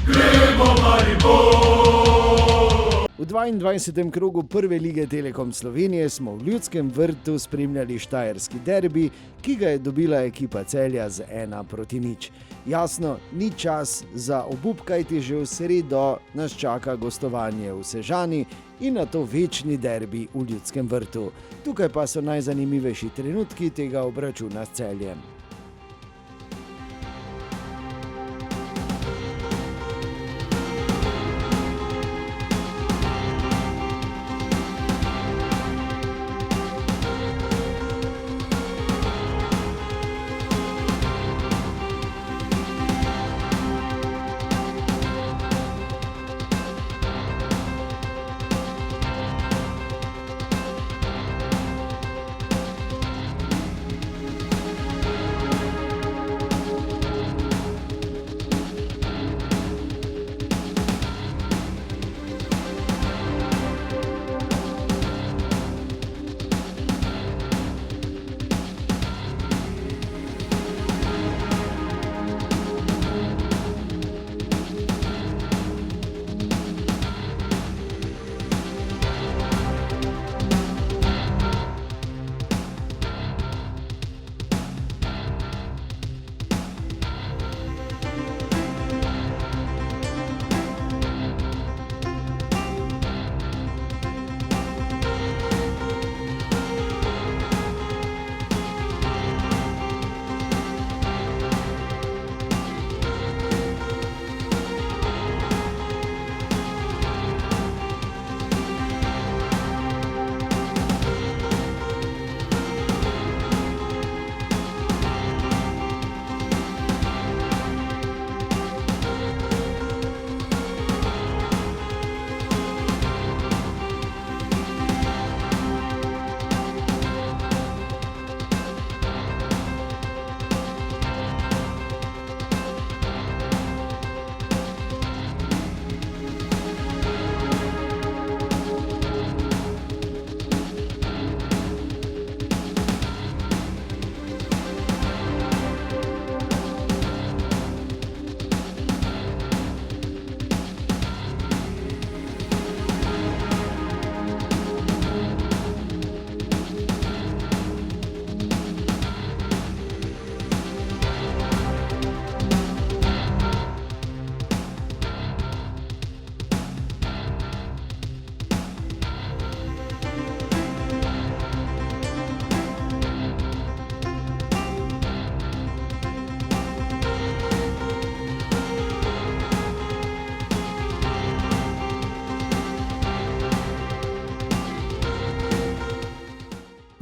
V 22. krogu prve lige Telekom Slovenije smo v Ljudskem vrtu spremljali štajerski derbi, ki ga je dobila ekipa Celja z 1:0. Jasno, ni čas za obup, kajti že v sredo nas čaka gostovanje v Sežani in nato večni derbi v Ljudskem vrtu. Tukaj pa so najzanimivejši trenutki tega obračuna s Celjem.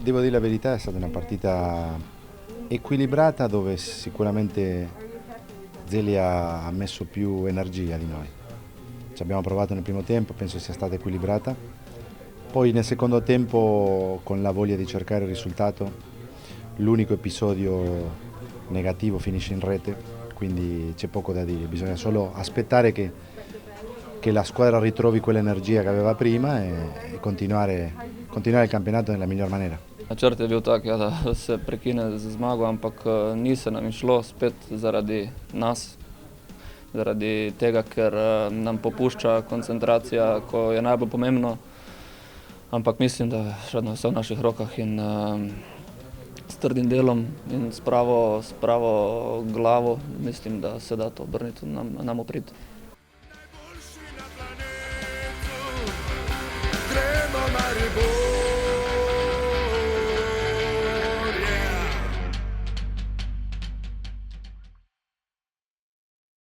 Devo dire la verità, è stata una partita equilibrata dove sicuramente Zelia ha messo più energia di noi. Ci abbiamo provato nel primo tempo, penso sia stata equilibrata. Poi nel secondo tempo, con la voglia di cercare il risultato, l'unico episodio negativo finisce in rete, quindi c'è poco da dire, bisogna solo aspettare che la squadra ritrovi quell'energia che aveva prima e continuare il campionato nella miglior maniera. Načrt je bil tak, ja, da se prekine z zmago, ampak ni se nam išlo spet zaradi nas, zaradi tega, ker nam popušča koncentracija, ko je najbolj pomembno. Ampak mislim, da še vedno vse v naših rokah in s trdim delom in s pravo glavo mislim, da se da to obrniti nam v prid.